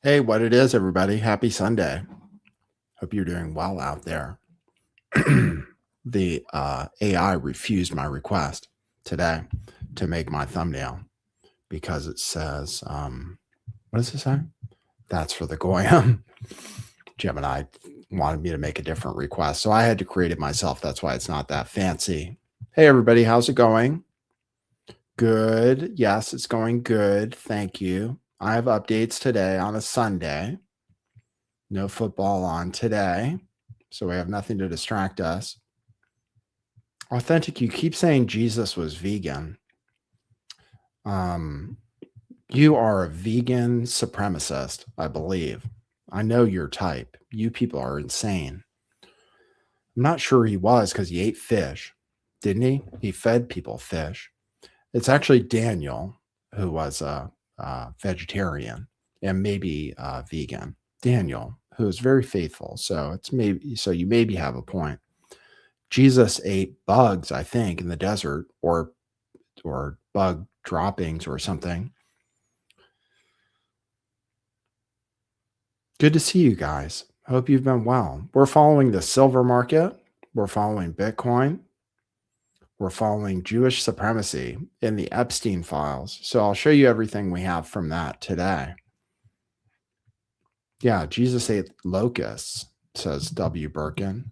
Hey, what it is, everybody. Happy Sunday. Hope you're doing well out there. The AI refused my request today to make my thumbnail because it says, what does it say? That's for the Goyim. Gemini wanted me to make a different request, so I had to create it myself. That's why it's not that fancy. Hey, everybody. How's it going? Good. Yes, it's going good. Thank you. I have updates today on a Sunday. No football on today, so we have nothing to distract us. Authentic, you keep saying Jesus was vegan. You are a vegan supremacist, I believe. I know your type. You people are insane. I'm not sure he was because he ate fish, didn't he? He fed people fish. It's actually Daniel who was a vegetarian and maybe vegan. Daniel, who is very faithful. So it's maybe so you maybe have a point. Jesus ate bugs, I think, in the desert or bug droppings or something. Good to see you guys. Hope you've been well. We're following the silver market. We're following Bitcoin. We're following Jewish supremacy in the Epstein files. So I'll show you everything we have from that today. Yeah, Jesus ate locusts, says W. Birkin.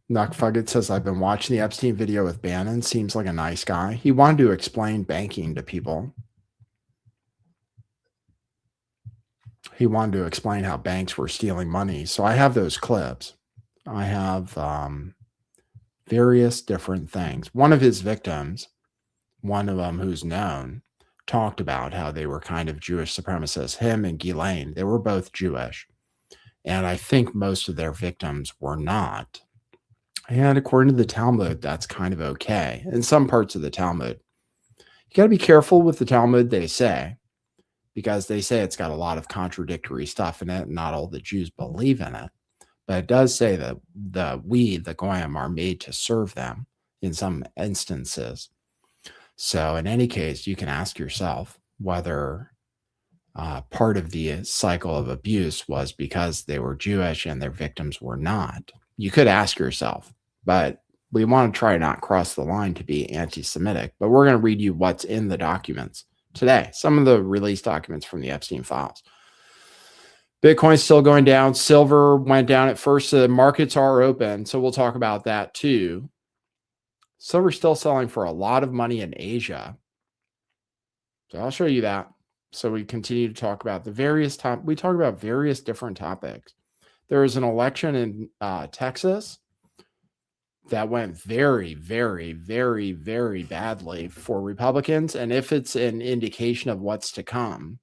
Nuckfugget says, I've been watching the Epstein video with Bannon. Seems like a nice guy. He wanted to explain banking to people. He wanted to explain how banks were stealing money. So I have those clips. I have various different things. One of his victims, one of them who's known, talked about how they were kind of Jewish supremacists. Him and Ghislaine, they were both Jewish. And I think most of their victims were not. And according to the Talmud, that's kind of okay. In some parts of the Talmud, you got to be careful with the Talmud, they say, because they say it's got a lot of contradictory stuff in it. And not all the Jews believe in it. But it does say that the Goyim, are made to serve them in some instances. So in any case, you can ask yourself whether part of the cycle of abuse was because they were Jewish and their victims were not. You could ask yourself, but we want to try not cross the line to be anti-Semitic. But we're going to read you what's in the documents today, some of the released documents from the Epstein files. Bitcoin's still going down. Silver went down at first. The markets are open, so we'll talk about that too. Silver's still selling for a lot of money in Asia. So I'll show you that. So we continue to talk about the various we talk about various different topics. There was an election in Texas that went very, very, very, very badly for Republicans. And if it's an indication of what's to come,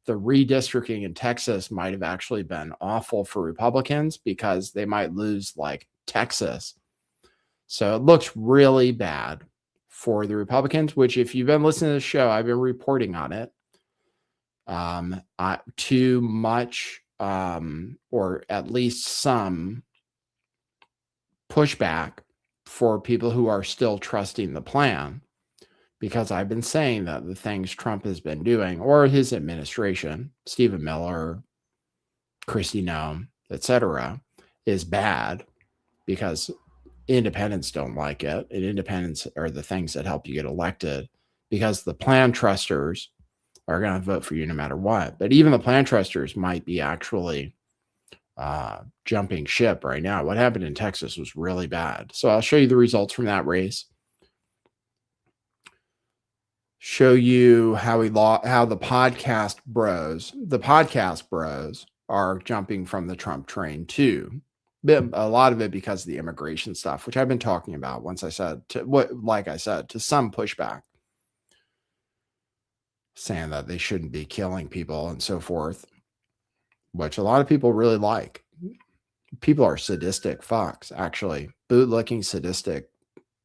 the redistricting in Texas might have actually been awful for Republicans because they might lose like Texas. So it looks really bad for the Republicans, which if you've been listening to the show, I've been reporting on it. Too much, or at least some pushback for people who are still trusting the plan, because I've been saying that the things Trump has been doing, or his administration, Stephen Miller, Kristi Noem, etc., is bad because independents don't like it. And independents are the things that help you get elected, because the plan trusters are going to vote for you no matter what. But even the plan trusters might be actually jumping ship right now. What happened in Texas was really bad. So I'll show you the results from that race. Show you how the podcast bros are jumping from the Trump train too. A lot of it because of the immigration stuff, which I've been talking about. Like I said, to some pushback, saying that they shouldn't be killing people and so forth, which a lot of people really like. People are sadistic fucks, actually. Bootlicking sadistic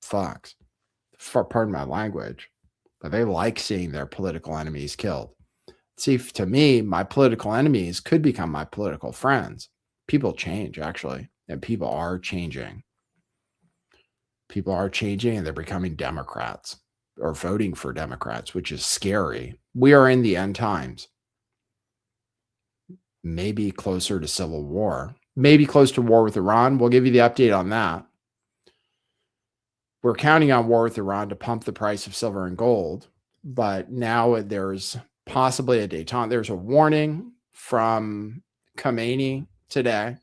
fucks. Pardon my language. But they like seeing their political enemies killed. See, to me, my political enemies could become my political friends. People change, actually. And people are changing. People are changing and they're becoming Democrats. are voting for Democrats, which is scary. We are in the end times. Maybe closer to civil war, maybe close to war with Iran. We'll give you the update on that. We're counting on war with Iran to pump the price of silver and gold, but now there's possibly a détente. There's a warning from Khamenei today.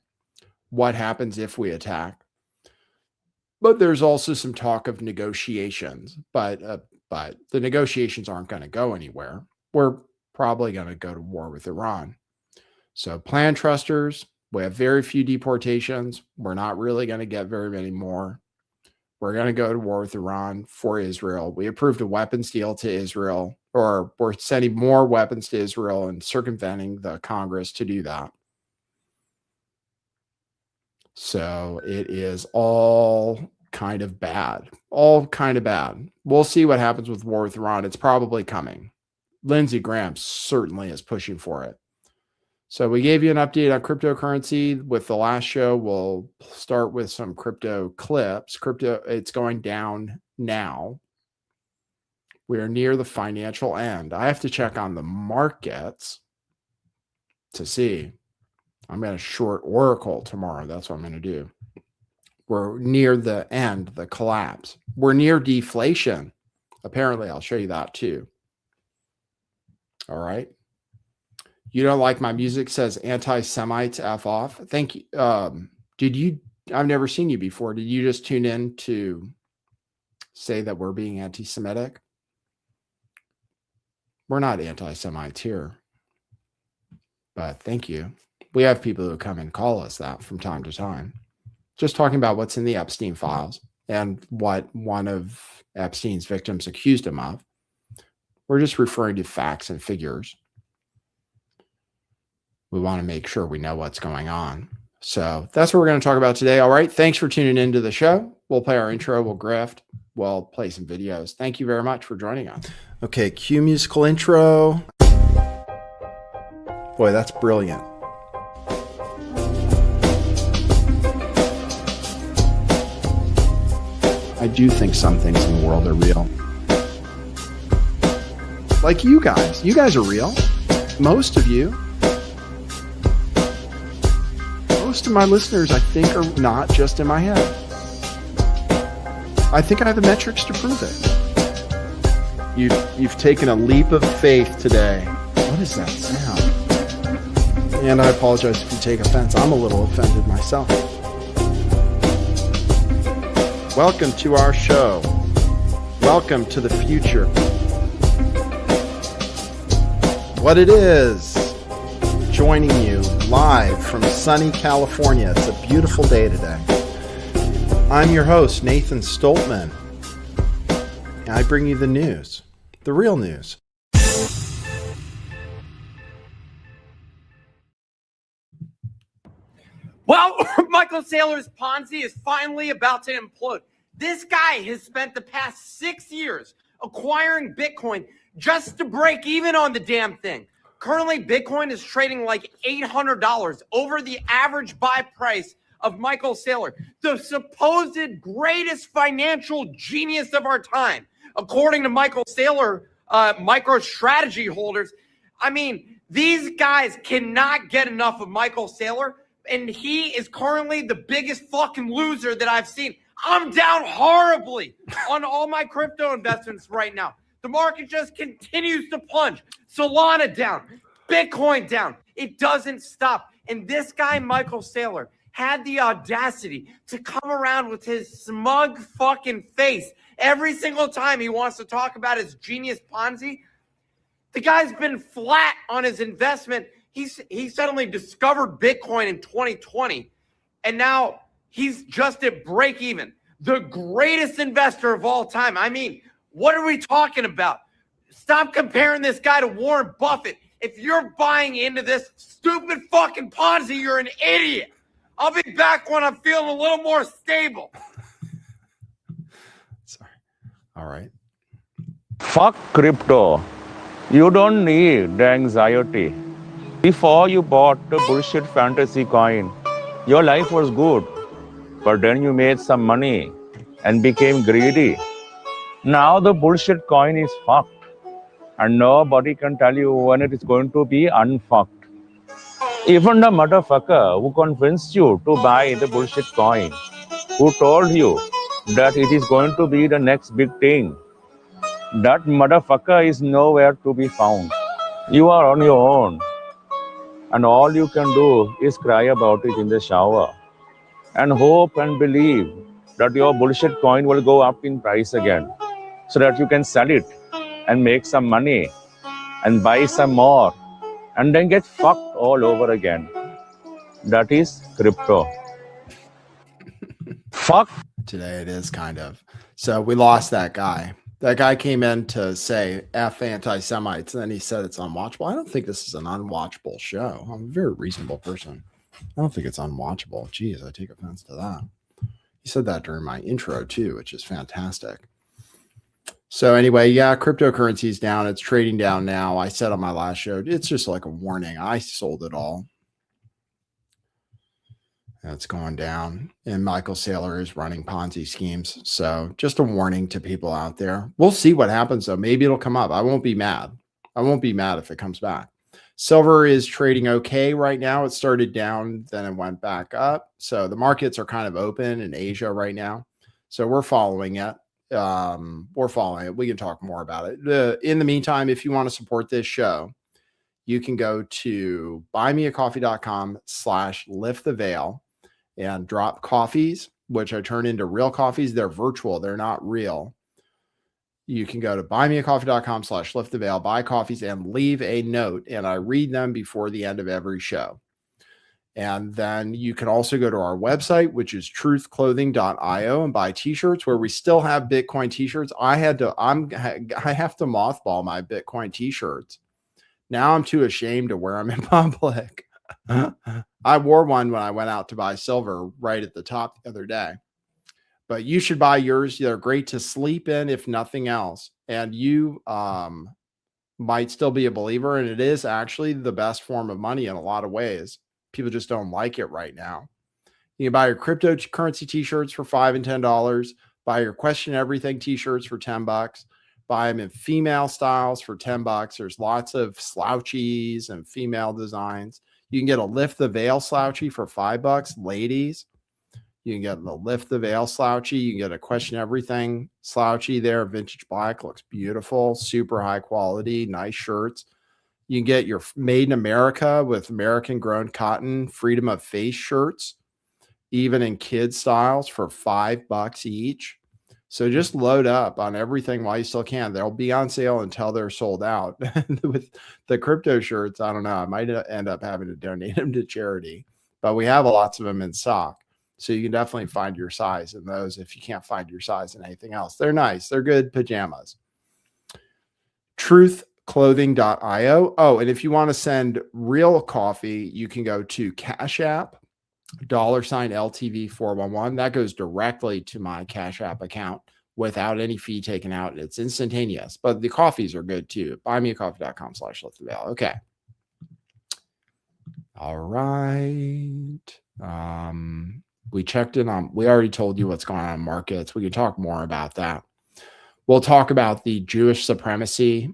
What happens if we attack? But there's also some talk of negotiations, but the negotiations aren't going to go anywhere. We're probably going to go to war with Iran. So plan trusters, we have very few deportations. We're not really going to get very many more. We're going to go to war with Iran for Israel. We approved a weapons deal to Israel, or we're sending more weapons to Israel and circumventing the Congress to do that. So it is all kind of bad. All kind of bad. We'll see what happens with war with Iran. It's probably coming. Lindsey Graham certainly is pushing for it. So we gave you an update on cryptocurrency. With the last show, we'll start with some crypto clips. Crypto, it's going down now. We are near the financial end. I have to check on the markets to see. I'm going to short Oracle tomorrow. That's what I'm going to do. We're near the end, the collapse. We're near deflation. Apparently, I'll show you that too. All right. You don't like my music, says anti-Semites F off. Thank you. I've never seen you before. Did you just tune in to say that we're being anti-Semitic? We're not anti-Semites here. But thank you. We have people who come and call us that from time to time. Just talking about what's in the Epstein files and what one of Epstein's victims accused him of. We're just referring to facts and figures. We want to make sure we know what's going on. So that's what we're going to talk about today. All right. Thanks for tuning into the show. We'll play our intro. We'll grift. We'll play some videos. Thank you very much for joining us. Okay. Cue musical intro. Boy, that's brilliant. I do think some things in the world are real. Like you guys. You guys are real. Most of you. Most of my listeners, I think, are not just in my head. I think I have the metrics to prove it. You've taken a leap of faith today. What is that sound? And I apologize if you take offense. I'm a little offended myself. Welcome to our show. Welcome to the future. What it is. Joining you live from sunny California. It's a beautiful day today. I'm your host, Nathan Stoltman. And I bring you the news, the real news. Well, Michael Saylor's Ponzi is finally about to implode. This guy has spent the past 6 years acquiring Bitcoin just to break even on the damn thing. Currently, Bitcoin is trading like $800 over the average buy price of Michael Saylor, the supposed greatest financial genius of our time. According to Michael Saylor, MicroStrategy holders, I mean, these guys cannot get enough of Michael Saylor, and he is currently the biggest fucking loser that I've seen. I'm down horribly on all my crypto investments right now. The market just continues to plunge. Solana down, Bitcoin down. It doesn't stop. And this guy, Michael Saylor, had the audacity to come around with his smug fucking face every single time he wants to talk about his genius Ponzi. The guy's been flat on his investment. He suddenly discovered Bitcoin in 2020, and now he's just at break even. The greatest investor of all time. I mean, what are we talking about? Stop comparing this guy to Warren Buffett. If you're buying into this stupid fucking Ponzi, you're an idiot. I'll be back when I'm feeling a little more stable. Sorry. All right. Fuck crypto. You don't need the anxiety. Before you bought the bullshit fantasy coin, your life was good. But then you made some money and became greedy. Now the bullshit coin is fucked. And nobody can tell you when it is going to be unfucked. Even the motherfucker who convinced you to buy the bullshit coin, who told you that it is going to be the next big thing, that motherfucker is nowhere to be found. You are on your own, and all you can do is cry about it in the shower and hope and believe that your bullshit coin will go up in price again so that you can sell it and make some money and buy some more and then get fucked all over again. That is crypto. Fuck. Today it is kind of. So we lost that guy. That guy came in to say F anti-Semites, and then he said it's unwatchable. I don't think this is an unwatchable show. I'm a very reasonable person. I don't think it's unwatchable. Jeez, I take offense to that. He said that during my intro too, which is fantastic. So anyway, yeah, cryptocurrency's down. It's trading down now. I said on my last show, it's just like a warning. I sold it all. It's going down. And Michael Saylor is running Ponzi schemes. So just a warning to people out there. We'll see what happens, though. Maybe it'll come up. I won't be mad. I won't be mad if it comes back. Silver is trading okay right now. It started down, then it went back up. So the markets are kind of open in Asia right now. So we're following it. We're following it. We can talk more about it. In the meantime, if you want to support this show, you can go to buymeacoffee.com/lifttheveil and drop coffees, which I turn into real coffees. They're virtual. They're not real. You can go to buymeacoffee.com/lifttheveil, buy coffees and leave a note. And I read them before the end of every show. And then you can also go to our website, which is truthclothing.io, and buy t-shirts where we still have Bitcoin t-shirts. I have to mothball my Bitcoin t-shirts. Now I'm too ashamed to wear them in public. I wore one when I went out to buy silver right at the top the other day. But you should buy yours. They're great to sleep in, if nothing else. And you might still be a believer, and it is actually the best form of money in a lot of ways. People just don't like it right now. You can buy your cryptocurrency t-shirts for $5 and $10. Buy your Question Everything t-shirts for $10. Buy them in female styles for $10. There's lots of slouchies and female designs. You can get a Lift the Veil slouchie for $5, ladies. You can get the Lift the Veil slouchie. You can get a Question Everything slouchie there. Vintage black, looks beautiful, super high quality, nice shirts. You can get your Made in America with American grown cotton Freedom of Face shirts, even in kids styles for $5 each. So just load up on everything while you still can. They'll be on sale until they're sold out. With the crypto shirts, I don't know. I might end up having to donate them to charity, but we have lots of them in stock. So you can definitely find your size in those if you can't find your size in anything else. They're nice. They're good pajamas. Truthclothing.io. Oh, and if you want to send real coffee, you can go to Cash App. $LTV411. That goes directly to my Cash App account without any fee taken out. It's instantaneous, but the coffees are good too. Buymeacoffee.com/lifttheveil. Okay. All right. We checked in on, we already told you what's going on in markets. We can talk more about that. We'll talk about the Jewish supremacy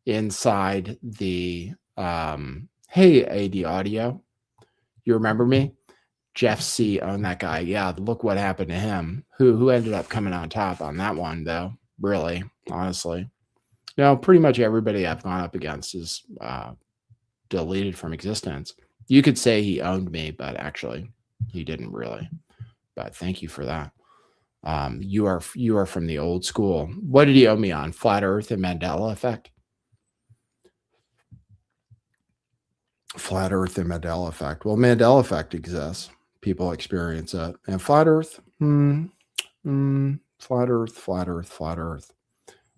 inside the, hey, AD Audio. You remember me? Jeff C. owned that guy. Yeah, look what happened to him. Who ended up coming on top on that one, though? Really, honestly. No, pretty much everybody I've gone up against is deleted from existence. You could say he owned me, but actually he didn't really. But thank you for that. You are from the old school. What did he owe me on? Flat Earth and Mandela Effect? Flat Earth and Mandela Effect. Well, Mandela Effect exists. People experience it. And Flat Earth? Flat Earth.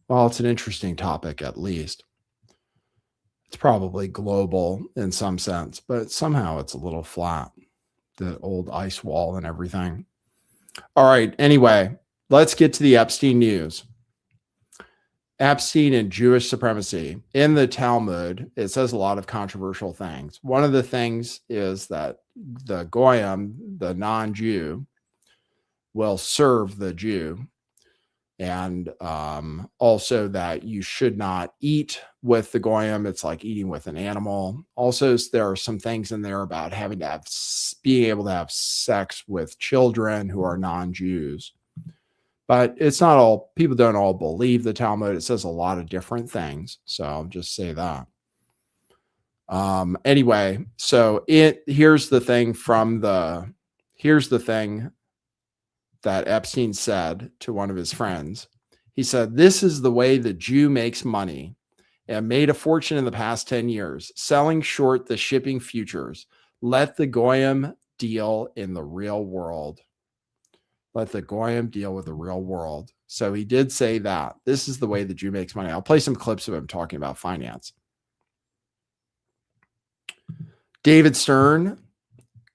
Well, it's an interesting topic, at least. It's probably global in some sense, but somehow it's a little flat. The old ice wall and everything. All right. Anyway, let's get to the Epstein news. Epstein and Jewish supremacy. In the Talmud, it says a lot of controversial things. One of the things is that the Goyim, the non-Jew, will serve the Jew. And also that you should not eat with the goyim. It's like eating with an animal. Also, there are some things in there about being able to have sex with children who are non-Jews. But it's not all, people don't all believe the Talmud. It says a lot of different things. So I'll just say that. Anyway, so here's the thing that Epstein said to one of his friends. He said, "This is the way the Jew makes money and made a fortune in the past 10 years, selling short the shipping futures. Let the goyim deal in the real world." Let the goyim deal with the real world. So he did say that. This is the way the Jew makes money. I'll play some clips of him talking about finance. David Stern,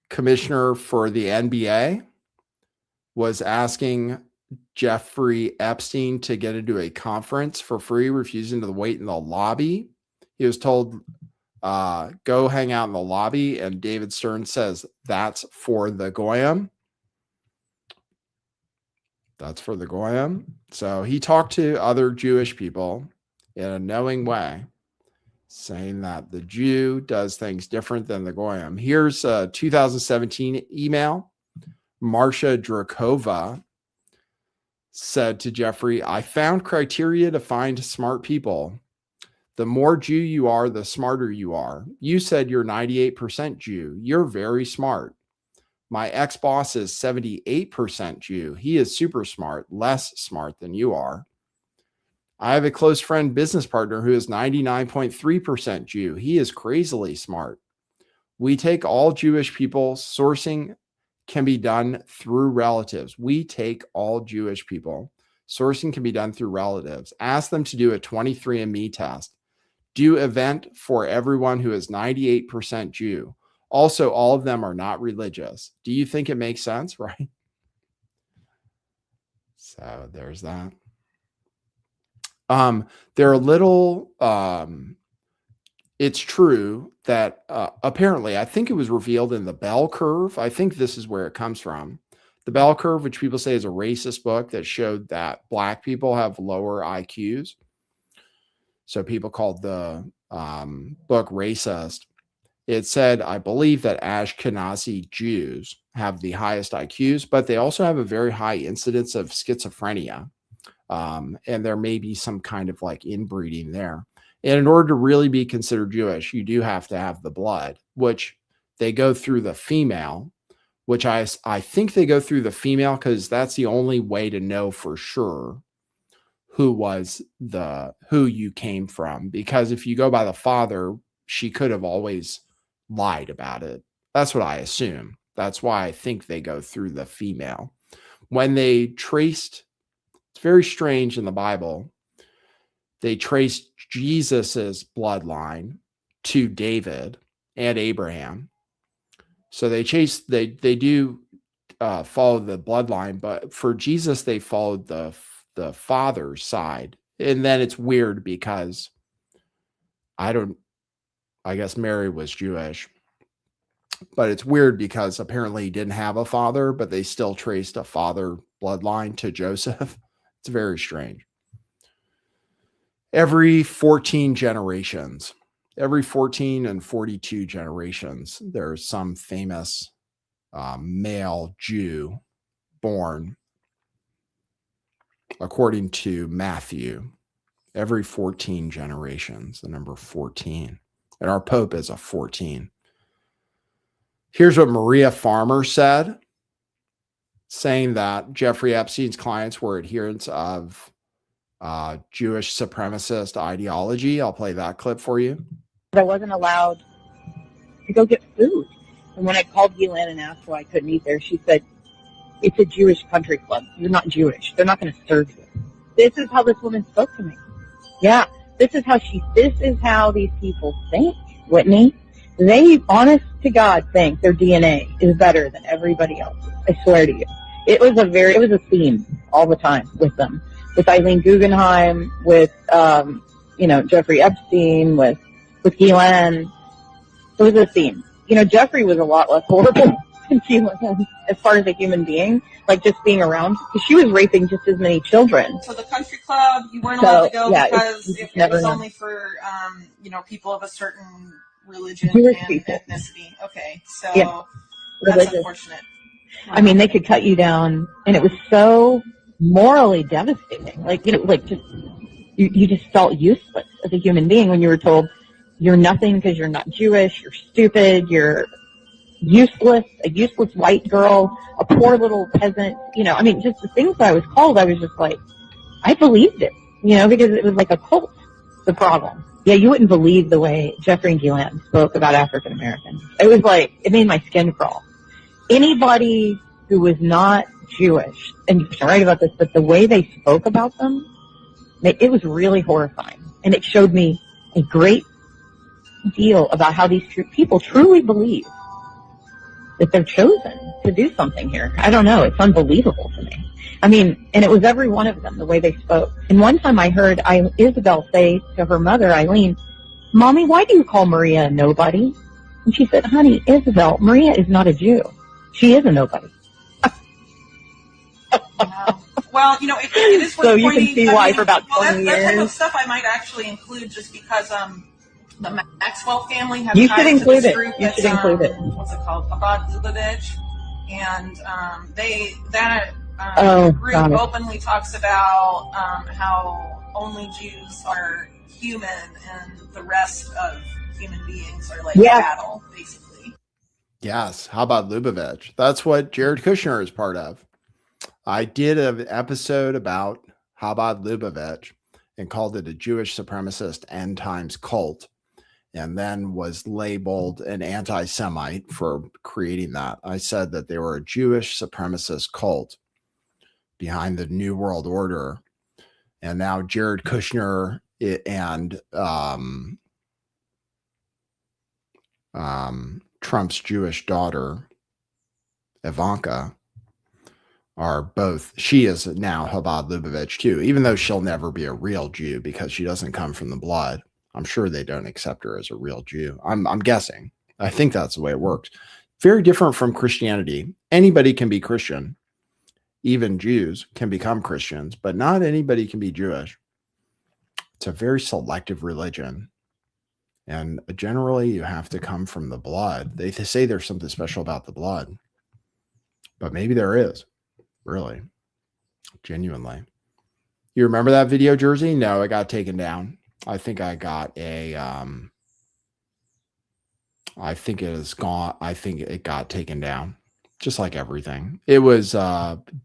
commissioner for the NBA, was asking Jeffrey Epstein to get into a conference for free, refusing to wait in the lobby. He was told, go hang out in the lobby. And David Stern says, that's for the goyim. That's for the goyim. So he talked to other Jewish people in a knowing way, saying that the Jew does things different than the goyim. Here's a 2017 email. Marsha Drakova said to Jeffrey, "I found criteria to find smart people. The more Jew you are, the smarter you are. You said you're 98% Jew. You're very smart. My ex-boss is 78% Jew. He is super smart, less smart than you are. I have a close friend business partner who is 99.3% Jew. He is crazily smart. We take all Jewish people. Sourcing can be done through relatives. We take all Jewish people. Sourcing can be done through relatives. Ask them to do a 23andMe test. Do event for everyone who is 98% Jew. Also, all of them are not religious. Do you think it makes sense, right?" So there's that. They're a little, it's true that apparently, I think it was revealed in the Bell Curve. I think this is where it comes from. The Bell Curve, which people say is a racist book that showed that Black people have lower IQs. So people called the book racist. It said, I believe that Ashkenazi Jews have the highest IQs, but they also have a very high incidence of schizophrenia. And there may be some kind of like inbreeding there. And in order to really be considered Jewish, you do have to have the blood, which they go through the female, which I think they go through the female because that's the only way to know for sure who you came from. Because if you go by the father, she could have always lied about it. That's what I assume. That's why I think they go through the female. When they traced, it's very strange in the Bible, they traced Jesus's bloodline to David and Abraham. So they do follow the bloodline, but for Jesus, they followed the father's side. And then it's weird because I guess Mary was Jewish, but it's weird because apparently he didn't have a father, but they still traced a father bloodline to Joseph. It's very strange. Every 14 generations, every 14 and 42 generations, there's some famous male Jew born, according to Matthew. Every 14 generations, the number 14. And our Pope is a 14. Here's what Maria Farmer said, saying that Jeffrey Epstein's clients were adherents of Jewish supremacist ideology. I'll play that clip for you. I wasn't allowed to go get food. And when I called Ghislaine and asked why I couldn't eat there, she said, "It's a Jewish country club. You're not Jewish. They're not going to serve you." This is how this woman spoke to me. Yeah, this is how these people think, Whitney. They, honest to God, think their DNA is better than everybody else's. I swear to you. It was a theme all the time with them. With Eileen Guggenheim, with, Jeffrey Epstein, with Ghislaine. It was a theme. Jeffrey was a lot less horrible. as far as a human being, like just being around, because she was raping just as many children. So the country club, you weren't allowed to go because it was know. only for, people of a certain religion Jewish and people. ethnicity. Okay, so Religious. that's unfortunate. I mean, they could cut you down, and it was so morally devastating. You just felt useless as a human being when you were told you're nothing because you're not Jewish, you're stupid, you're useless, a useless white girl, a poor little peasant. Just the things that I was called, I was just like, I believed it, because it was like a cult, the problem. Yeah, you wouldn't believe the way Jeffrey and Guylaine spoke about African Americans. It was like, it made my skin crawl. Anybody who was not Jewish, and you can write about this, but the way they spoke about them, it was really horrifying. And it showed me a great deal about how these people truly believe that they're chosen to do something here. I don't know. It's unbelievable to me. And it was every one of them, the way they spoke. And one time I heard Isabel say to her mother, Eileen, "Mommy, why do you call Maria a nobody?" And she said, "Honey, Isabel, Maria is not a Jew. She is a nobody." Wow. Well, it is worth So you pointing. can see why for about 20 that type of years. stuff I might actually include just because the Maxwell family has You ties should to include this it. group. You should include it. What's it called? Chabad Lubavitch, and group openly talks about how only Jews are human and the rest of human beings are like cattle, basically. Yes. How about Lubavitch? That's what Jared Kushner is part of. I did an episode about Chabad Lubavitch and called it a Jewish supremacist end times cult, and then was labeled an anti-Semite for creating that. I said that they were a Jewish supremacist cult behind the New World Order. And now Jared Kushner and Trump's Jewish daughter, Ivanka, are both, she is now Chabad Lubavitch too, even though she'll never be a real Jew because she doesn't come from the blood. I'm sure they don't accept her as a real Jew. I'm guessing. I think that's the way it works. Very different from Christianity. Anybody can be Christian. Even Jews can become Christians, but not anybody can be Jewish. It's a very selective religion. And generally, you have to come from the blood. They say there's something special about the blood, but maybe there is. Really, genuinely. You remember that video, Jersey? No, it got taken down. I think I got a, I think it is gone. I think it got taken down, just like everything. It was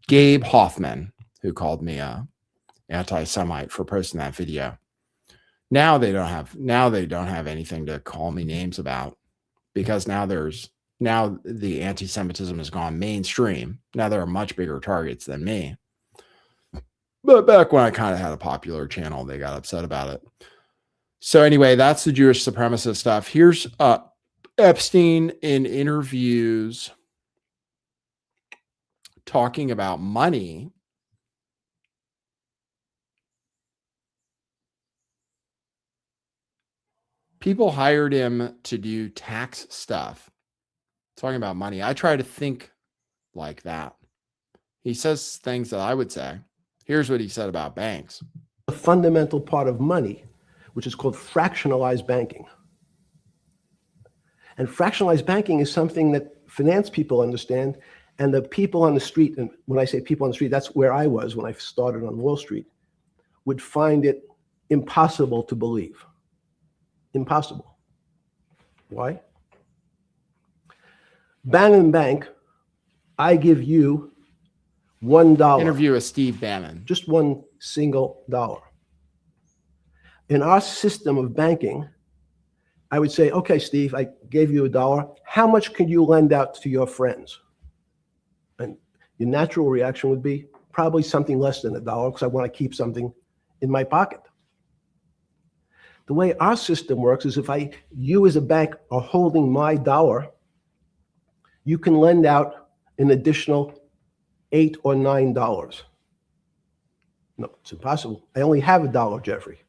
Gabe Hoffman who called me a anti-Semite for posting that video. Now they don't have anything to call me names about, because now the anti-Semitism has gone mainstream. Now there are much bigger targets than me. But back when I kind of had a popular channel, they got upset about it. So anyway, that's the Jewish supremacist stuff. Here's Epstein in interviews talking about money. People hired him to do tax stuff. Talking about money. I try to think like that. He says things that I would say. Here's what he said about banks. The fundamental part of money, which is called fractionalized banking. And fractionalized banking is something that finance people understand, and the people on the street, and when I say people on the street, that's where I was when I started on Wall Street, would find it impossible to believe. Impossible. Why? Bannon Bank, I give you $1. Interview with Steve Bannon. Just one single dollar. In our system of banking, I would say, okay, Steve, I gave you $1. How much can you lend out to your friends? And your natural reaction would be probably something less than $1 because I want to keep something in my pocket. The way our system works is if you as a bank are holding my dollar, you can lend out an additional $8 or $9. No, it's impossible. I only have $1, Jeffrey.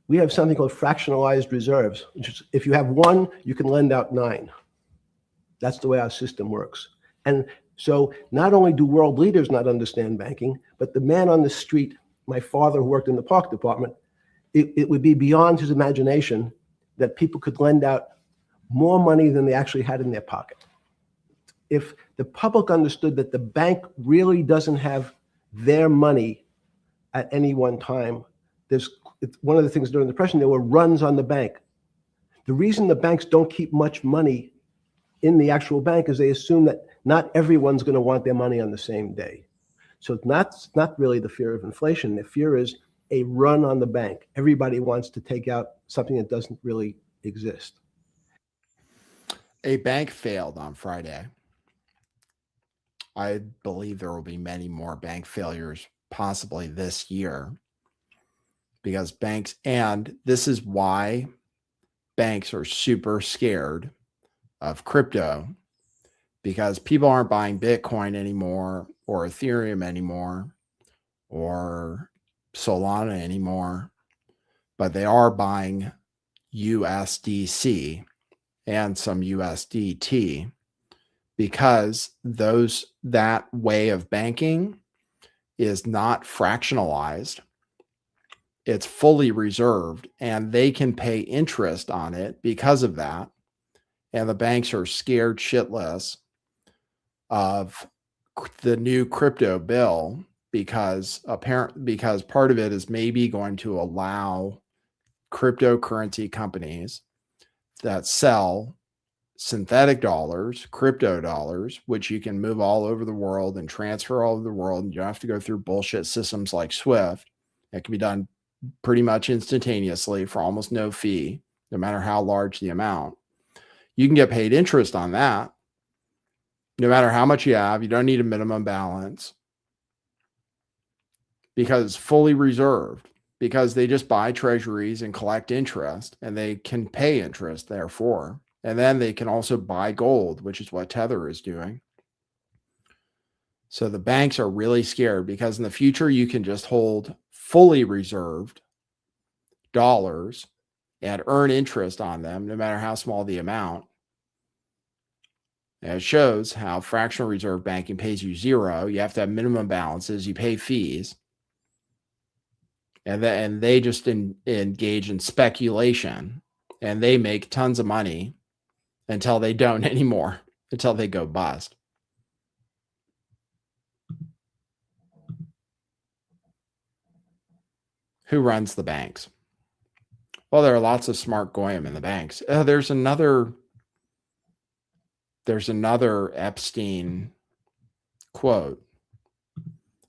We have something called fractionalized reserves, which is if you have 1, you can lend out 9. That's the way our system works. And so not only do world leaders not understand banking, but the man on the street, my father who worked in the park department, it would be beyond his imagination that people could lend out more money than they actually had in their pocket. If the public understood that the bank really doesn't have their money at any one time, it's one of the things during the Depression, there were runs on the bank. The reason the banks don't keep much money in the actual bank is they assume that not everyone's going to want their money on the same day. So it's not really the fear of inflation. The fear is a run on the bank. Everybody wants to take out something that doesn't really exist. A bank failed on Friday. I believe there will be many more bank failures possibly this year, because banks, and this is why banks are super scared of crypto, because people aren't buying Bitcoin anymore, or Ethereum anymore, or Solana anymore, but they are buying USDC and some USDT, because that way of banking is not fractionalized. It's fully reserved, and they can pay interest on it because of that. And the banks are scared shitless of the new crypto bill, because part of it is maybe going to allow cryptocurrency companies that sell synthetic dollars, crypto dollars, which you can move all over the world and transfer all over the world. And you don't have to go through bullshit systems like SWIFT. It can be done pretty much instantaneously for almost no fee, no matter how large the amount. You can get paid interest on that, no matter how much you have. You don't need a minimum balance, because it's fully reserved, because they just buy treasuries and collect interest, and they can pay interest therefore. And then they can also buy gold, which is what Tether is doing. So the banks are really scared, because in the future, you can just hold fully reserved dollars and earn interest on them, no matter how small the amount. And it shows how fractional reserve banking pays you zero. You have to have minimum balances. You pay fees. And they just engage in speculation, and they make tons of money until they don't anymore, until they go bust. Who runs the banks? Well, there are lots of smart goyim in the banks. There's another Epstein quote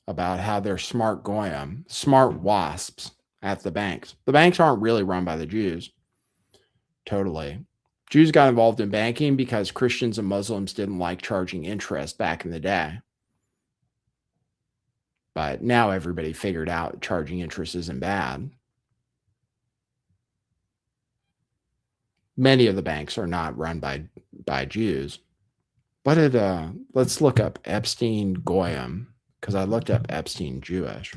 about how they're smart goyim, smart wasps at the banks. The banks aren't really run by the Jews. Totally. Jews got involved in banking because Christians and Muslims didn't like charging interest back in the day. But now everybody figured out charging interest isn't bad. Many of the banks are not run by Jews. Let's look up Epstein Goyim, because I looked up Epstein Jewish.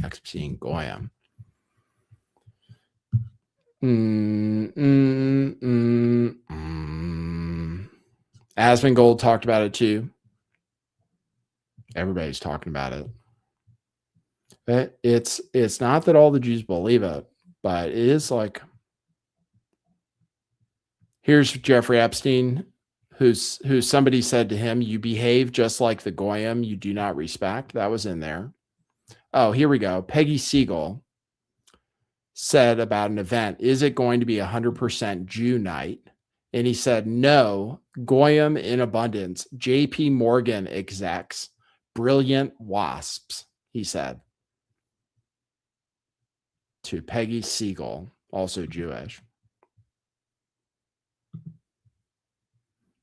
Epstein Goyim. Asmongold talked about it too. Everybody's talking about it. It's not that all the Jews believe it, but it is like, here's Jeffrey Epstein, who somebody said to him, "You behave just like the goyim you do not respect." That was in there. Oh, here we go. Peggy Siegel said about an event, "Is it going to be 100% Jew night?" And he said, "No, goyim in abundance. JP Morgan execs, brilliant wasps," he said to Peggy Siegel, also Jewish.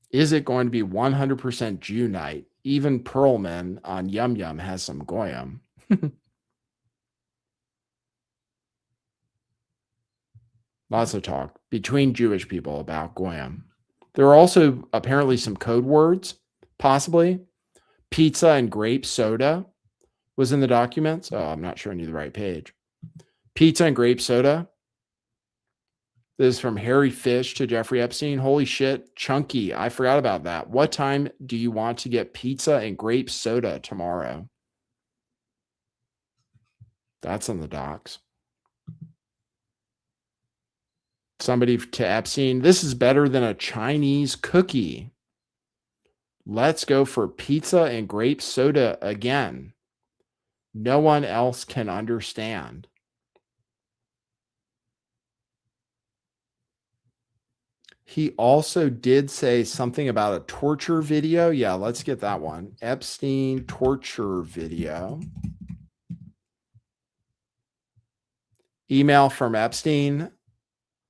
Is it going to be 100% Jew night? Even Perlman on Yum Yum has some goyim. Lots of talk between Jewish people about goyim. There are also apparently some code words, possibly. Pizza and grape soda was in the documents. Oh, I'm not showing you the right page. Pizza and grape soda. This is from Harry Fish to Jeffrey Epstein. Holy shit, Chunky. I forgot about that. What time do you want to get pizza and grape soda tomorrow? That's on the docs. Somebody to Epstein. This is better than a Chinese cookie. Let's go for pizza and grape soda again. No one else can understand. He also did say something about a torture video. Yeah, let's get that one. Epstein torture video. Email from Epstein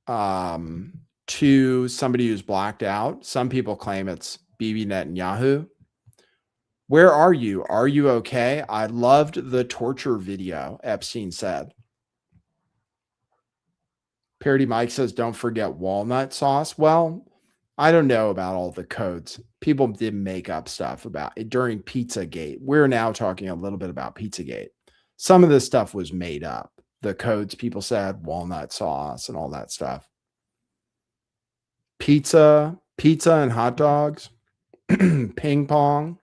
to somebody who's blacked out. Some people claim it's Bibi Netanyahu. Where are you? Are you okay? I loved the torture video, Epstein said. Parody Mike says, don't forget walnut sauce. Well, I don't know about all the codes. People did make up stuff about it during Pizzagate. We're now talking a little bit about Pizzagate. Some of this stuff was made up. The codes people said, walnut sauce and all that stuff. Pizza and hot dogs, ping pong,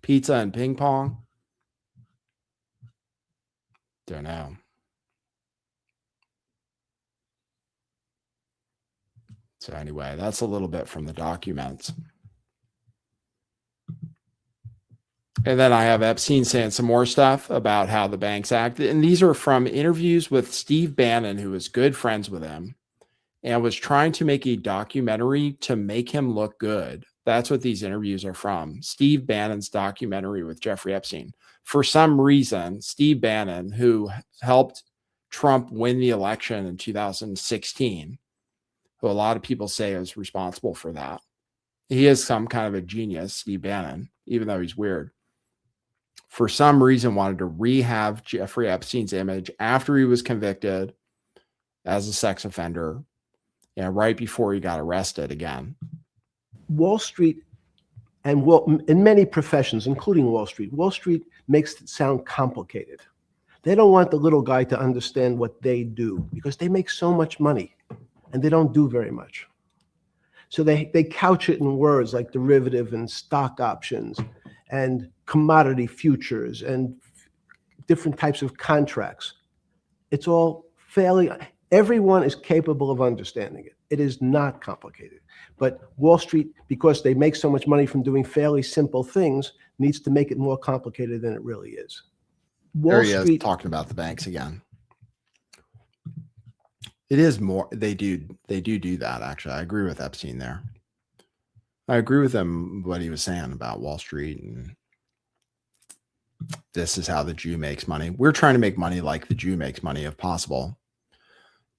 pizza and ping pong. Don't know. So anyway, that's a little bit from the documents. And then I have Epstein saying some more stuff about how the banks acted. And these are from interviews with Steve Bannon, who was good friends with him and was trying to make a documentary to make him look good. That's what these interviews are from. Steve Bannon's documentary with Jeffrey Epstein. For some reason, Steve Bannon, who helped Trump win the election in 2016, who a lot of people say is responsible for that. He is some kind of a genius, Steve Bannon, even though he's weird. For some reason, wanted to rehab Jeffrey Epstein's image after he was convicted as a sex offender and right before he got arrested again. Wall Street and in many professions, including Wall Street makes it sound complicated. They don't want the little guy to understand what they do because they make so much money and they don't do very much. So they couch it in words like derivative and stock options and commodity futures and different types of contracts. It's all everyone is capable of understanding it. It is not complicated. But Wall Street, because they make so much money from doing fairly simple things, needs to make it more complicated than it really is. There he is talking about the banks again. It is more, they do that, actually. I agree with Epstein there. I agree with him, what he was saying about Wall Street, and this is how the Jew makes money. We're trying to make money like the Jew makes money, if possible.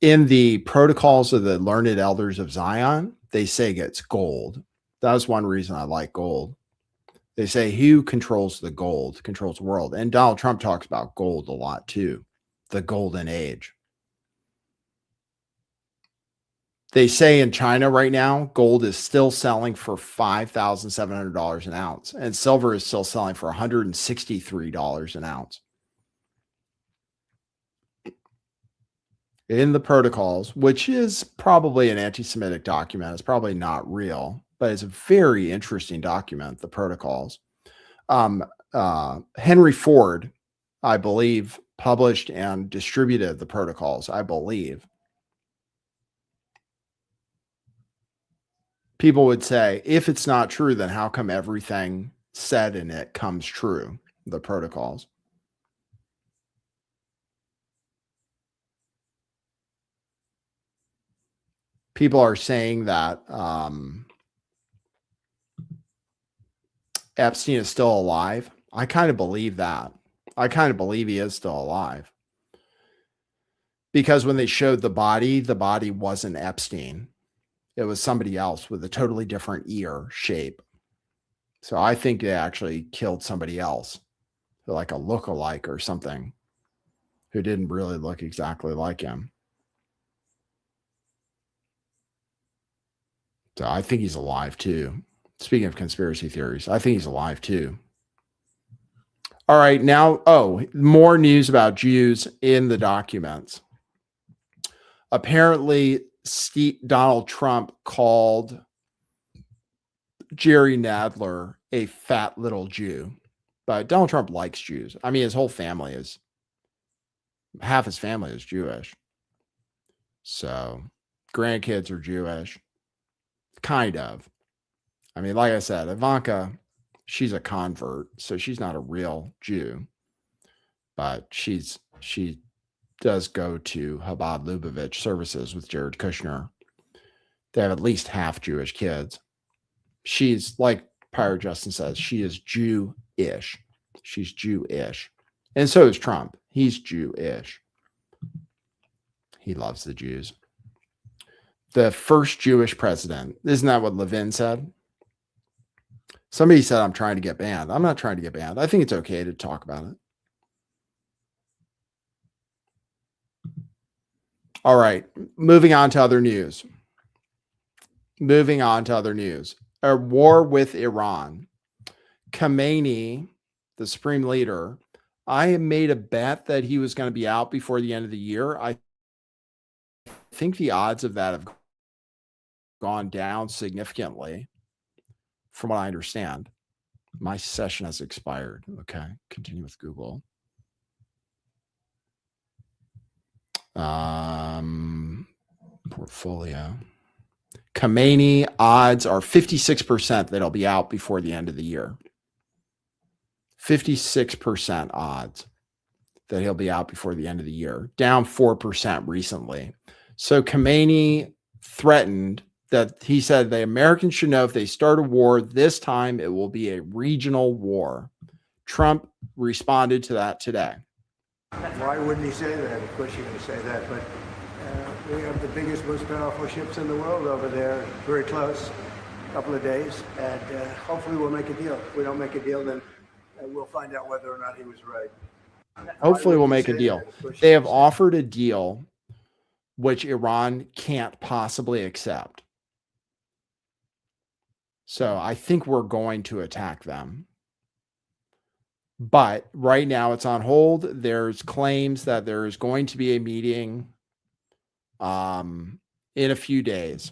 In the protocols of the learned elders of Zion, they say it's gold. That's one reason I like gold. They say who controls the gold controls the world. And Donald Trump talks about gold a lot too, the golden age. They say in China right now, gold is still selling for $5,700 an ounce, and silver is still selling for $163 an ounce. In the protocols, which is probably an anti-Semitic document, it's probably not real, but it's a very interesting document, the protocols. Henry Ford, I believe, published and distributed the protocols, I believe. People would say, if it's not true, then how come everything said in it comes true, the protocols? People are saying that Epstein is still alive. I kind of believe that. I kind of believe he is still alive. Because when they showed the body wasn't Epstein. It was somebody else with a totally different ear shape. So I think they actually killed somebody else, like a lookalike or something, who didn't really look exactly like him. So I think he's alive too. Speaking of conspiracy theories, I think he's alive too. All right, now, more news about Jews in the documents. Apparently, Donald Trump called Jerry Nadler a fat little Jew. But Donald Trump likes Jews. I mean, his whole family is, half his family is Jewish. So grandkids are Jewish. Kind of. I mean, like I said, Ivanka, she's a convert, so she's not a real Jew. But she does go to Chabad Lubavitch services with Jared Kushner. They have at least half Jewish kids. She's, like Pirate Justin says, she is Jew-ish. She's Jew-ish. And so is Trump. He's Jew-ish. He loves the Jews. The first Jewish president. Isn't that what Levin said? Somebody said, I'm trying to get banned. I'm not trying to get banned. I think it's okay to talk about it. All right. Moving on to other news. A war with Iran. Khamenei, the supreme leader, I made a bet that he was going to be out before the end of the year. I think the odds of that have gone down significantly from what I understand. My session has expired. Okay, continue with Google. Portfolio. Khamenei odds are 56% that he'll be out before the end of the year. 56% odds that he'll be out before the end of the year, down 4% recently. So Khamenei threatened that he said the Americans should know if they start a war, this time it will be a regional war. Trump responded to that today. Why wouldn't he say that? Of course you're going to say that, but we have the biggest, most powerful ships in the world over there, very close, a couple of days, and hopefully we'll make a deal. If we don't make a deal, then we'll find out whether or not he was right. Hopefully we'll make a deal. They have offered a deal which Iran can't possibly accept. So I think we're going to attack them. But right now it's on hold. There's claims that there is going to be a meeting in a few days.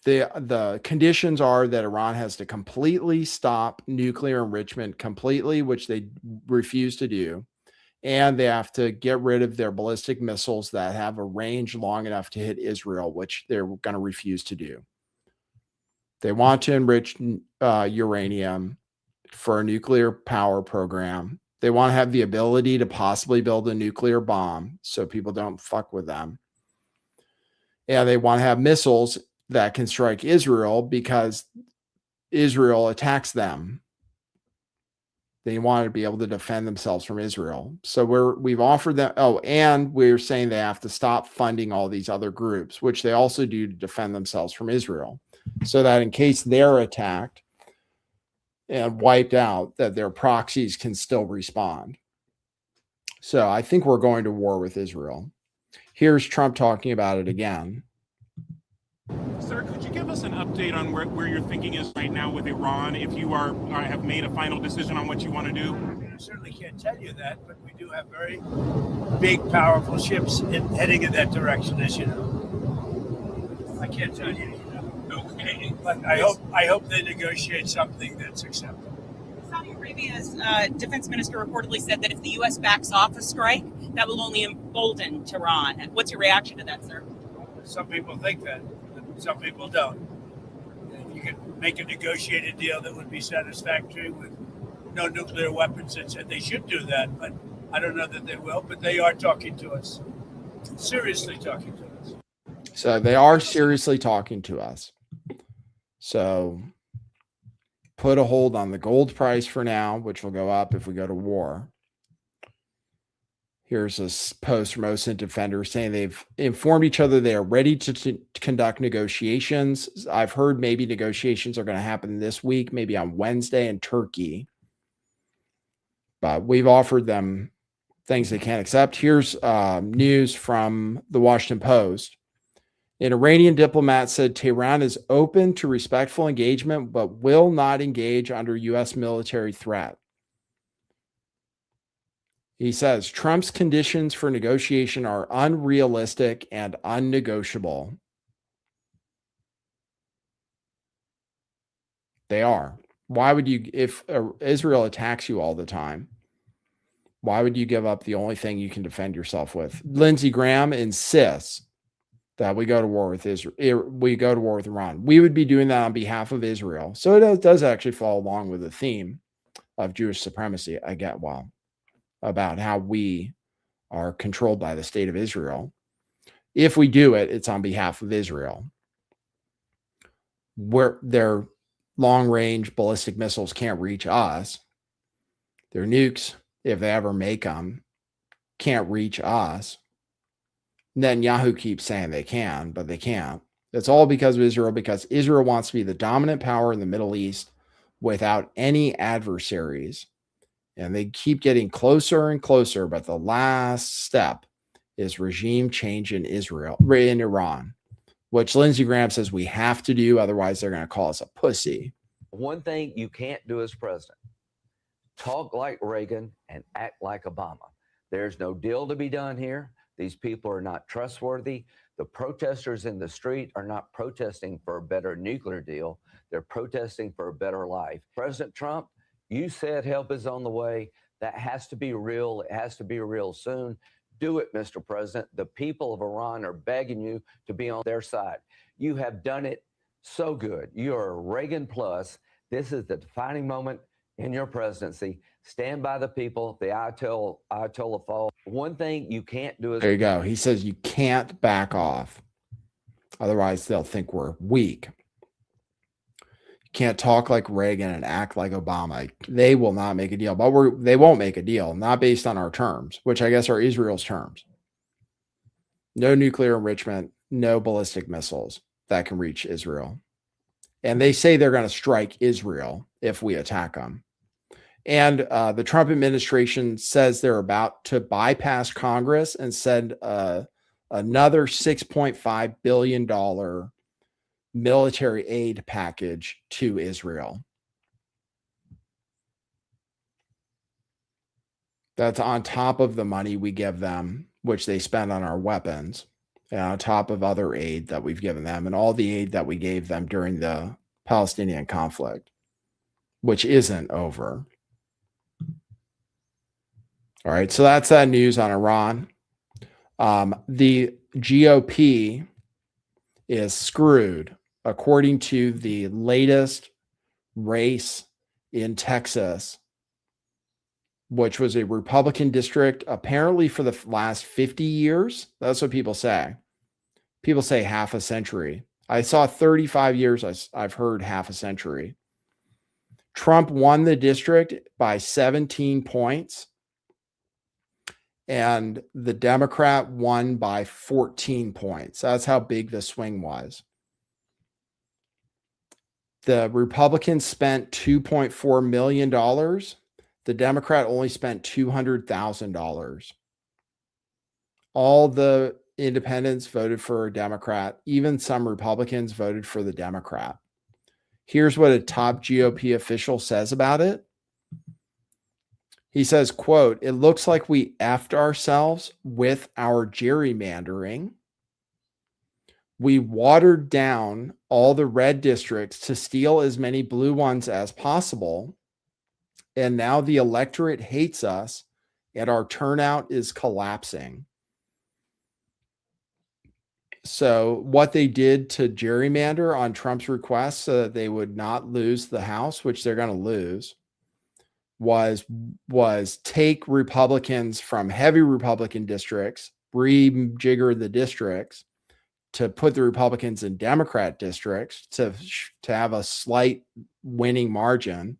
The conditions are that Iran has to completely stop nuclear enrichment completely, which they refuse to do. And they have to get rid of their ballistic missiles that have a range long enough to hit Israel, which they're going to refuse to do. They want to enrich uranium for a nuclear power program. They want to have the ability to possibly build a nuclear bomb so people don't fuck with them. And they want to have missiles that can strike Israel because Israel attacks them. They want to be able to defend themselves from Israel. So we've offered them. Oh, and we're saying they have to stop funding all these other groups, which they also do to defend themselves from Israel, so that in case they're attacked and wiped out, that their proxies can still respond. So I think we're going to war with Israel. Here's Trump talking about it again. Sir, could you give us an update on where your thinking is right now with Iran, if you have made a final decision on what you want to do? I certainly can't tell you that, but we do have very big, powerful ships heading in that direction, as you know. I can't tell you. Okay. But I hope they negotiate something that's acceptable. Saudi Arabia's defense minister reportedly said that if the U.S. backs off a strike, that will only embolden Tehran. What's your reaction to that, sir? Some people think that, but some people don't. If you could make a negotiated deal that would be satisfactory with no nuclear weapons, they should do that, but I don't know that they will, but they are talking to us, seriously talking to us. So they are seriously talking to us. So put a hold on the gold price for now, which will go up if we go to war. Here's a post from OSINT Defender saying they've informed each other they are ready to conduct negotiations. I've heard maybe negotiations are going to happen this week, maybe on Wednesday in Turkey. But we've offered them things they can't accept. Here's news from the Washington Post. An Iranian diplomat said Tehran is open to respectful engagement, but will not engage under U.S. military threat. He says Trump's conditions for negotiation are unrealistic and unnegotiable. They are. Why would you, if Israel attacks you all the time, why would you give up the only thing you can defend yourself with? Lindsey Graham insists that we go to war with Israel. We go to war with Iran. We would be doing that on behalf of Israel. So it does actually fall along with the theme of Jewish supremacy. I get about how we are controlled by the state of Israel. If we do it, it's on behalf of Israel. Where their long-range ballistic missiles can't reach us. Their nukes, if they ever make them, can't reach us. Netanyahu keeps saying they can, but they can't. It's all because of Israel, because Israel wants to be the dominant power in the Middle East without any adversaries. And they keep getting closer and closer, but the last step is regime change in Iran, which Lindsey Graham says we have to do, otherwise they're going to call us a pussy. One thing you can't do as president, talk like Reagan and act like Obama. There's no deal to be done here. These people are not trustworthy. The protesters in the street are not protesting for a better nuclear deal. They're protesting for a better life. President Trump, you said help is on the way. That has to be real. It has to be real soon. Do it, Mr. President. The people of Iran are begging you to be on their side. You have done it so good. You are Reagan plus. This is the defining moment in your presidency. Stand by the people. The Ayatollah fall. One thing you can't do is... There you go. He says you can't back off. Otherwise, they'll think we're weak. You can't talk like Reagan and act like Obama. They will not make a deal. But they won't make a deal, not based on our terms, which I guess are Israel's terms. No nuclear enrichment, no ballistic missiles that can reach Israel. And they say they're going to strike Israel if we attack them. And the Trump administration says they're about to bypass Congress and send another $6.5 billion military aid package to Israel. That's on top of the money we give them, which they spend on our weapons, and on top of other aid that we've given them and all the aid that we gave them during the Palestinian conflict, which isn't over. All right, so that's that news on Iran. The GOP is screwed, according to the latest race in Texas, which was a Republican district apparently for the last 50 years. That's what people say. People say half a century. I saw 35 years. I've heard half a century. Trump won the district by 17 points. And the Democrat won by 14 points. That's how big the swing was. The Republicans spent $2.4 million. The Democrat only spent $200,000. All the independents voted for a Democrat. Even some Republicans voted for the Democrat. Here's what a top GOP official says about it. He says, quote, "It looks like we effed ourselves with our gerrymandering. We watered down all the red districts to steal as many blue ones as possible. And now the electorate hates us and our turnout is collapsing." So what they did to gerrymander on Trump's request so that they would not lose the House, which they're going to lose, was take Republicans from heavy Republican districts, rejigger the districts to put the Republicans in Democrat districts to have a slight winning margin.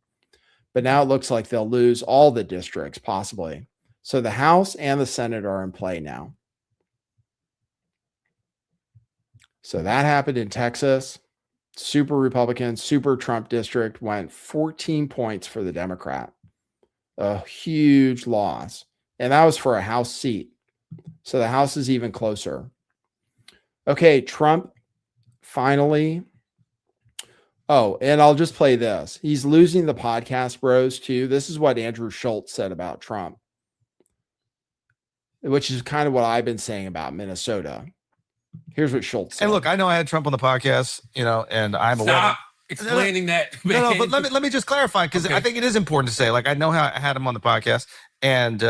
But now it looks like they'll lose all the districts possibly. So the House and the Senate are in play now. So that happened in Texas. Super Republican, super Trump district went 14 points for the Democrat. A huge loss. And that was for a House seat. So the House is even closer. Okay, Trump finally. Oh, and I'll just play this. He's losing the podcast bros too. This is what Andrew Schultz said about Trump. which is kind of what I've been saying about Minnesota. Here's what Schultz said. And look, I know I had Trump on the podcast, and I'm aware. Stop explaining that. Man. No, but let me just clarify, because I think it is important to say. Like, I know how I had him on the podcast, and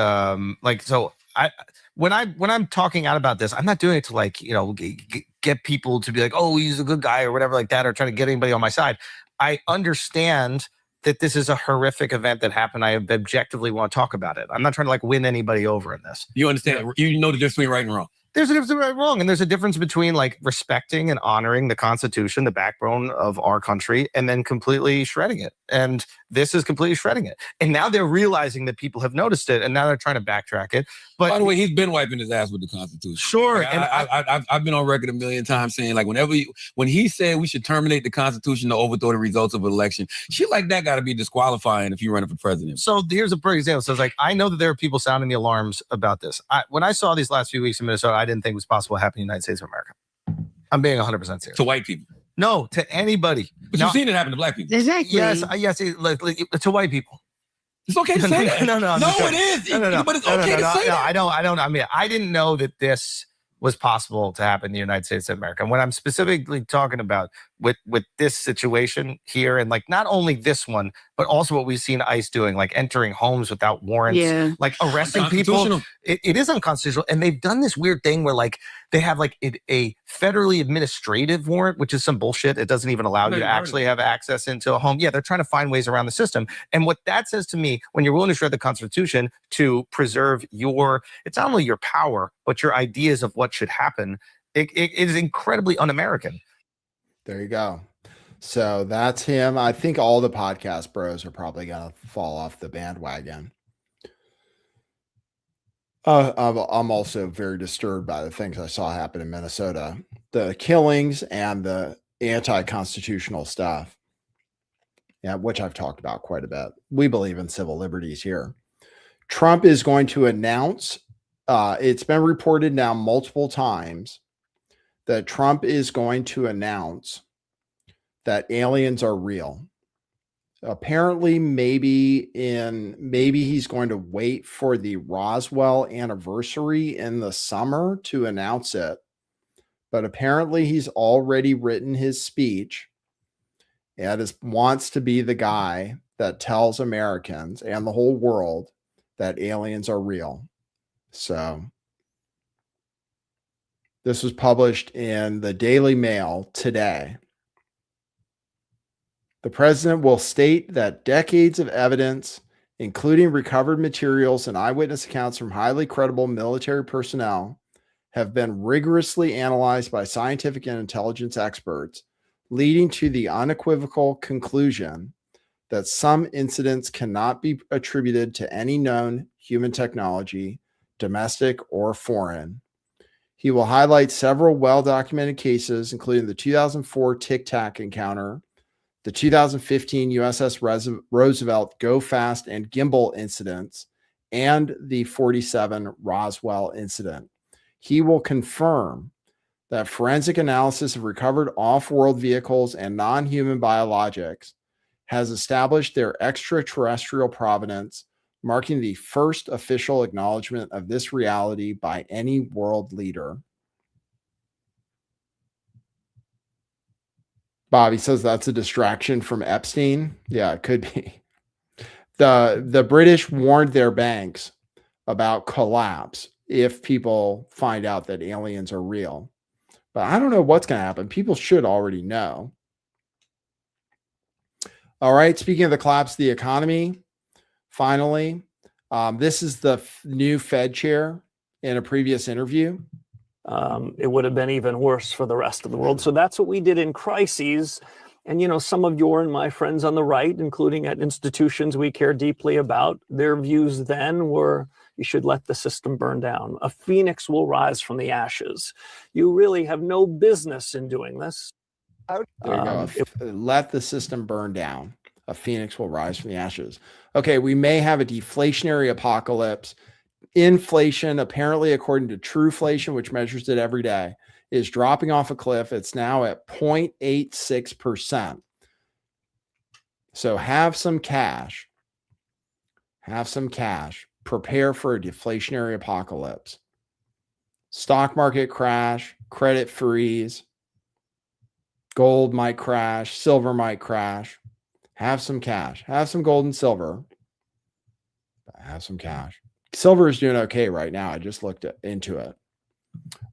when I'm talking out about this, I'm not doing it to get people to be like, oh, he's a good guy or whatever like that, or trying to get anybody on my side. I understand that this is a horrific event that happened. I objectively want to talk about it. I'm not trying to win anybody over in this. You understand? You know the difference between right and wrong. There's a difference between right and wrong, and there's a difference between respecting and honoring the Constitution, the backbone of our country, and then completely shredding it. And this is completely shredding it. And now they're realizing that people have noticed it, and now they're trying to backtrack it. But by the way, he's been wiping his ass with the Constitution. Sure. And I've been on record a million times saying, when he said we should terminate the Constitution to overthrow the results of an election, shit like that got to be disqualifying if you're running for president. So here's a perfect example. So it's I know that there are people sounding the alarms about this. When I saw these last few weeks in Minnesota, I didn't think it was possible to happen in the United States of America. I'm being 100% serious. To white people? No, to anybody. But you've seen it happen to black people. Exactly. Yes, to white people. It's okay to say that. No, it is. But it's okay to say that. I don't. I mean, I didn't know that this was possible to happen in the United States of America. And when I'm specifically talking about with this situation here, and not only this one, but also what we've seen ICE doing, entering homes without warrants, arresting people. It is unconstitutional. And they've done this weird thing where they have a federally administrative warrant, which is some bullshit. It doesn't even allow you to actually have access into a home. Yeah, they're trying to find ways around the system. And what that says to me, when you're willing to shred the Constitution to preserve it's not only your power, but your ideas of what should happen, it is incredibly un-American. There you go. So that's him. I think all the podcast bros are probably going to fall off the bandwagon. I'm also very disturbed by the things I saw happen in Minnesota, the killings and the anti-constitutional stuff, which I've talked about quite a bit. We believe in civil liberties here. Trump is going to announce, it's been reported now multiple times, that Trump is going to announce that aliens are real. Apparently, maybe he's going to wait for the Roswell anniversary in the summer to announce it. But apparently he's already written his speech and wants to be the guy that tells Americans and the whole world that aliens are real. So this was published in the Daily Mail today. The president will state that decades of evidence, including recovered materials and eyewitness accounts from highly credible military personnel, have been rigorously analyzed by scientific and intelligence experts, leading to the unequivocal conclusion that some incidents cannot be attributed to any known human technology, domestic or foreign. He will highlight several well-documented cases, including the 2004 Tic Tac encounter, the 2015 USS Roosevelt Go Fast and Gimbal incidents, and the 47 Roswell incident. He will confirm that forensic analysis of recovered off-world vehicles and non-human biologics has established their extraterrestrial provenance, marking the first official acknowledgement of this reality by any world leader. Bobby says that's a distraction from Epstein. Yeah, it could be. The British warned their banks about collapse if people find out that aliens are real. But I don't know what's going to happen. People should already know. All right, speaking of the collapse of the economy, finally, this is the new Fed chair in a previous interview. It would have been even worse for the rest of the world. So that's what we did in crises. And, some of your and my friends on the right, including at institutions we care deeply about, their views then were, you should let the system burn down. A phoenix will rise from the ashes. You really have no business in doing this. There you go. Let the system burn down. A phoenix will rise from the ashes. Okay, we may have a deflationary apocalypse. Inflation, apparently, according to Trueflation, which measures it every day, is dropping off a cliff. It's now at 0.86%. So have some cash. Prepare for a deflationary apocalypse. Stock market crash, credit freeze, gold might crash, silver might crash. Have some cash. Have some gold and silver. Have some cash. Silver is doing okay right now. I just looked into it.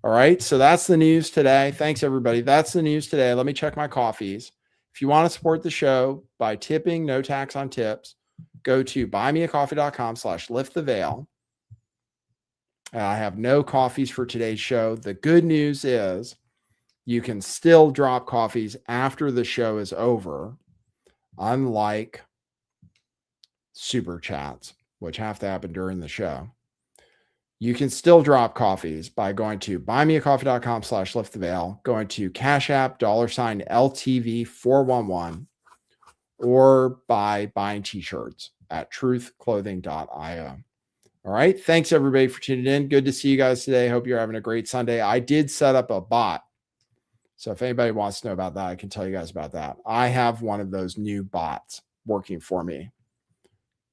All right. So that's the news today. Thanks, everybody. That's the news today. Let me check my coffees. If you want to support the show by tipping, no tax on tips, go to buymeacoffee.com/lifttheveil. I have no coffees for today's show. The good news is you can still drop coffees after the show is over, unlike super chats, which have to happen during the show. You can still drop coffees by going to buymeacoffee.com/lifttheveil, going to Cash App $LTV411, or by buying t-shirts at truthclothing.io. All right. Thanks, everybody, for tuning in. Good to see you guys today. Hope you're having a great Sunday. I did set up a bot. So if anybody wants to know about that, I can tell you guys about that. I have one of those new bots working for me,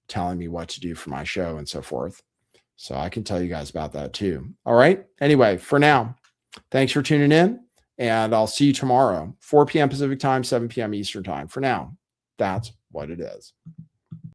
telling me what to do for my show and so forth. So I can tell you guys about that too. All right. Anyway, for now, thanks for tuning in, and I'll see you tomorrow, 4 p.m. Pacific time, 7 p.m. Eastern time. For now, that's what it is.